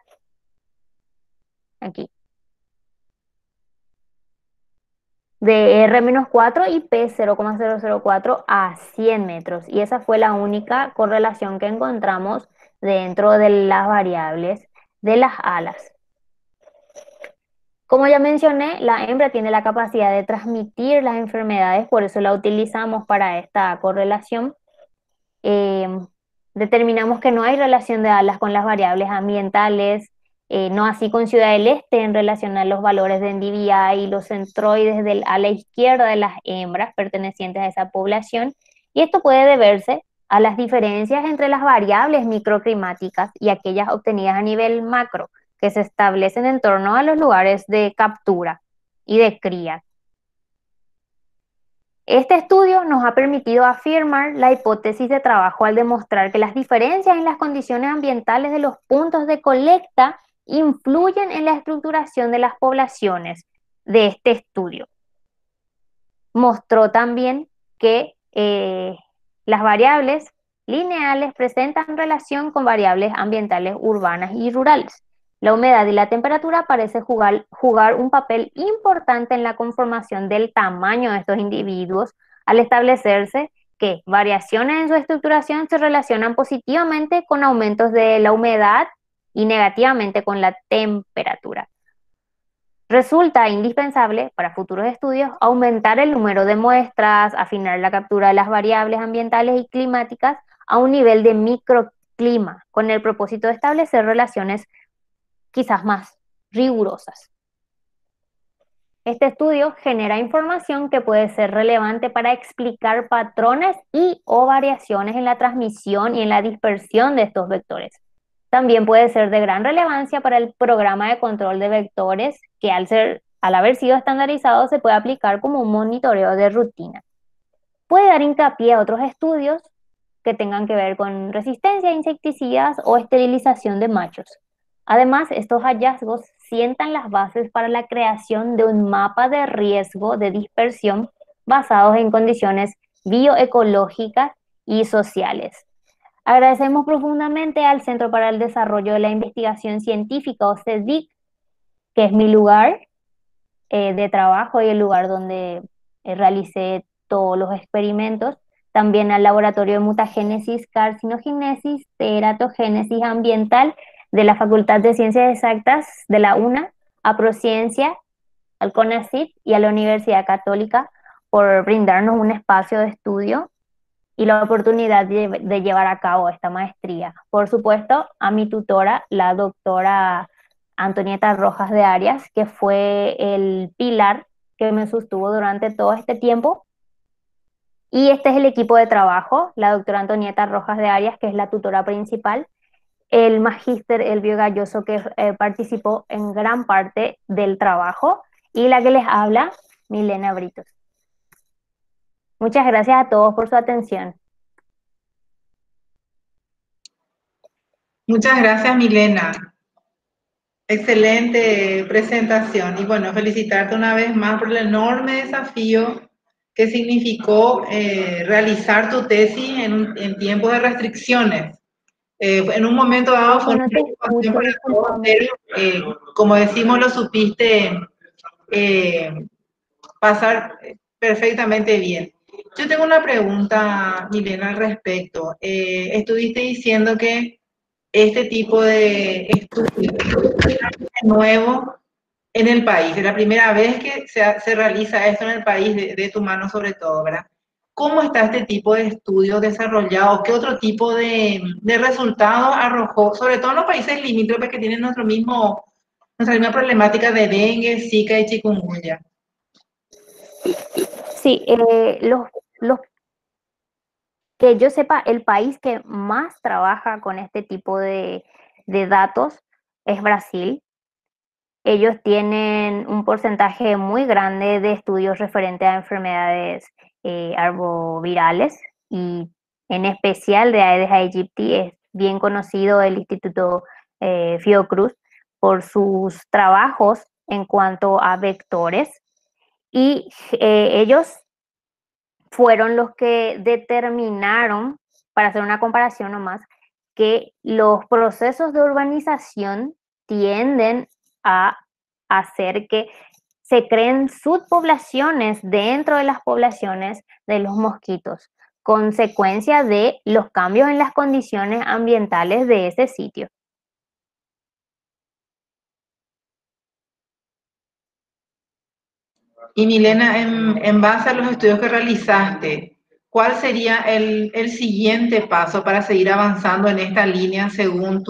aquí, de R-4 y P 0,004 a 100 metros. Y esa fue la única correlación que encontramos dentro de las variables de las alas. Como ya mencioné, la hembra tiene la capacidad de transmitir las enfermedades, por eso la utilizamos para esta correlación. Determinamos que no hay relación de alas con las variables ambientales, no así con Ciudad del Este en relación a los valores de NDVI y los centroides del ala izquierda de las hembras pertenecientes a esa población. Y esto puede deberse a las diferencias entre las variables microclimáticas y aquellas obtenidas a nivel macro, que se establecen en torno a los lugares de captura y de cría. Este estudio nos ha permitido afirmar la hipótesis de trabajo al demostrar que las diferencias en las condiciones ambientales de los puntos de colecta influyen en la estructuración de las poblaciones de este estudio. Mostró también que las variables lineales presentan relación con variables ambientales urbanas y rurales. La humedad y la temperatura parecen jugar un papel importante en la conformación del tamaño de estos individuos, al establecerse que variaciones en su estructuración se relacionan positivamente con aumentos de la humedad y negativamente con la temperatura. Resulta indispensable para futuros estudios aumentar el número de muestras, afinar la captura de las variables ambientales y climáticas a un nivel de microclima, con el propósito de establecer relaciones quizás más rigurosas. Este estudio genera información que puede ser relevante para explicar patrones y o variaciones en la transmisión y en la dispersión de estos vectores. También puede ser de gran relevancia para el programa de control de vectores, que al haber sido estandarizado se puede aplicar como un monitoreo de rutina. Puede dar hincapié a otros estudios que tengan que ver con resistencia a insecticidas o esterilización de machos. Además, estos hallazgos sientan las bases para la creación de un mapa de riesgo de dispersión basados en condiciones bioecológicas y sociales. Agradecemos profundamente al Centro para el Desarrollo de la Investigación Científica, o CEDIC, que es mi lugar de trabajo y el lugar donde realicé todos los experimentos. También al Laboratorio de Mutagénesis, Carcinogénesis, Teratogénesis Ambiental de la Facultad de Ciencias Exactas de la UNA, a Prociencia, al CONACYT y a la Universidad Católica por brindarnos un espacio de estudio y la oportunidad de llevar a cabo esta maestría. Por supuesto, a mi tutora, la doctora Antonieta Rojas de Arias, que fue el pilar que me sostuvo durante todo este tiempo. Y este es el equipo de trabajo, la doctora Antonieta Rojas de Arias, que es la tutora principal, el magíster Elvio Galloso, que participó en gran parte del trabajo, y la que les habla, Milena Britos. Muchas gracias a todos por su atención. Muchas gracias, Milena. Excelente presentación. Y bueno, felicitarte una vez más por el enorme desafío que significó realizar tu tesis en tiempos de restricciones. En un momento dado fue una preocupación para todos, pero como decimos, lo supiste pasar perfectamente bien. Yo tengo una pregunta, Milena, al respecto. Estuviste diciendo que este tipo de estudios es nuevo en el país, es la primera vez que se realiza esto en el país, de tu mano sobre todo, ¿verdad? ¿Cómo está este tipo de estudio desarrollado? ¿Qué otro tipo de resultados arrojó? Sobre todo en los países limítrofes que tienen nuestra misma problemática de dengue, zika y chikungunya. Sí, los que yo sepa, el país que más trabaja con este tipo de datos es Brasil. Ellos tienen un porcentaje muy grande de estudios referentes a enfermedades arbovirales y en especial de Aedes aegypti. Es bien conocido el Instituto Fiocruz por sus trabajos en cuanto a vectores, y ellos fueron los que determinaron, para hacer una comparación nomás, que los procesos de urbanización tienden a hacer que se creen subpoblaciones dentro de las poblaciones de los mosquitos, consecuencia de los cambios en las condiciones ambientales de ese sitio. Y Milena, en base a los estudios que realizaste, ¿cuál sería el siguiente paso para seguir avanzando en esta línea según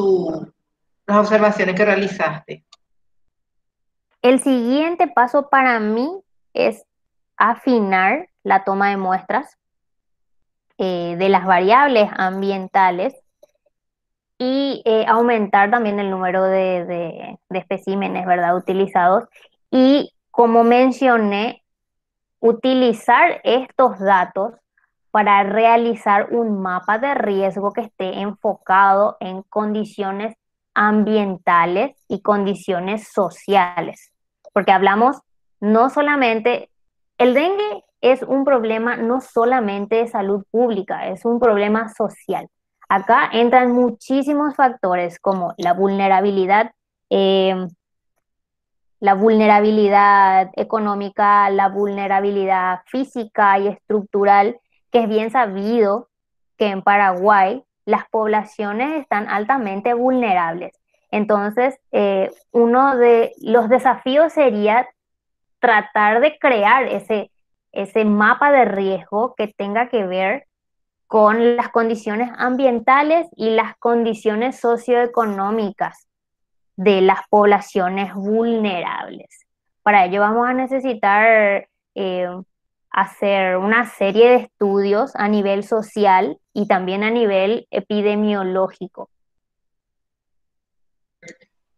las observaciones que realizaste? El siguiente paso para mí es afinar la toma de muestras de las variables ambientales y aumentar también el número de especímenes, ¿verdad?, utilizados. Y como mencioné, utilizar estos datos para realizar un mapa de riesgo que esté enfocado en condiciones ambientales y condiciones sociales. Porque hablamos no solamente, el dengue es un problema no solamente de salud pública, es un problema social. Acá entran muchísimos factores como eh, la vulnerabilidad económica, la vulnerabilidad física y estructural, que es bien sabido que en Paraguay las poblaciones están altamente vulnerables. Entonces, uno de los desafíos sería tratar de crear ese mapa de riesgo que tenga que ver con las condiciones ambientales y las condiciones socioeconómicas de las poblaciones vulnerables. Para ello vamos a necesitar hacer una serie de estudios a nivel social y también a nivel epidemiológico.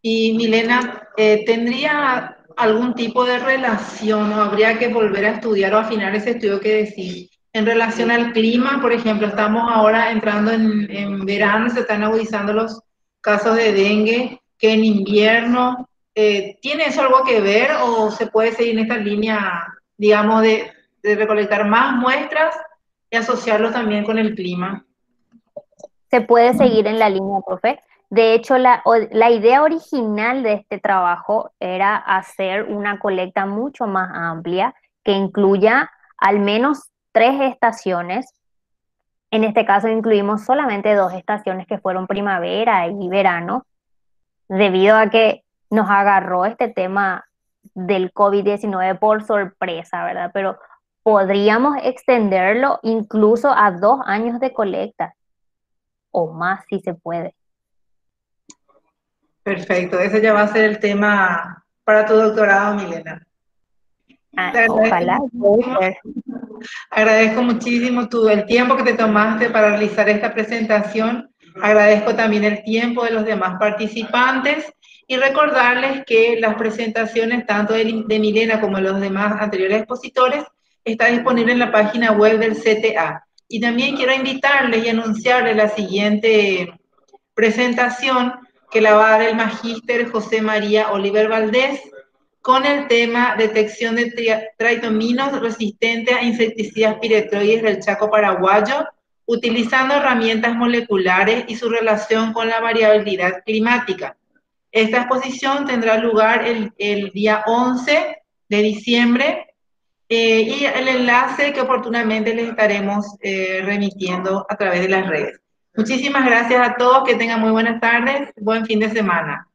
Y Milena, ¿tendría algún tipo de relación o habría que volver a estudiar o afinar ese estudio que decís? En relación al clima, por ejemplo, estamos ahora entrando en verano, se están agudizando los casos de dengue, que en invierno, ¿tiene eso algo que ver o se puede seguir en esta línea, digamos, de recolectar más muestras y asociarlo también con el clima? Se puede seguir en la línea, profe. De hecho, la idea original de este trabajo era hacer una colecta mucho más amplia que incluya al menos 3 estaciones. En este caso incluimos solamente 2 estaciones que fueron primavera y verano, debido a que nos agarró este tema del COVID-19 por sorpresa, ¿verdad? Pero podríamos extenderlo incluso a 2 años de colecta o más si se puede. Perfecto, ese ya va a ser el tema para tu doctorado, Milena. Ojalá. Agradezco muchísimo el tiempo que te tomaste para realizar esta presentación. Agradezco también el tiempo de los demás participantes y recordarles que las presentaciones tanto de Milena como de los demás anteriores expositores están disponibles en la página web del CTA. Y también quiero invitarles y anunciarles la siguiente presentación que la va a dar el magíster José María Oliver Valdés, con el tema detección de traitominos resistentes a insecticidas piretroides del Chaco paraguayo, utilizando herramientas moleculares y su relación con la variabilidad climática. Esta exposición tendrá lugar el día 11 de diciembre y el enlace que oportunamente les estaremos remitiendo a través de las redes. Muchísimas gracias a todos, que tengan muy buenas tardes, buen fin de semana.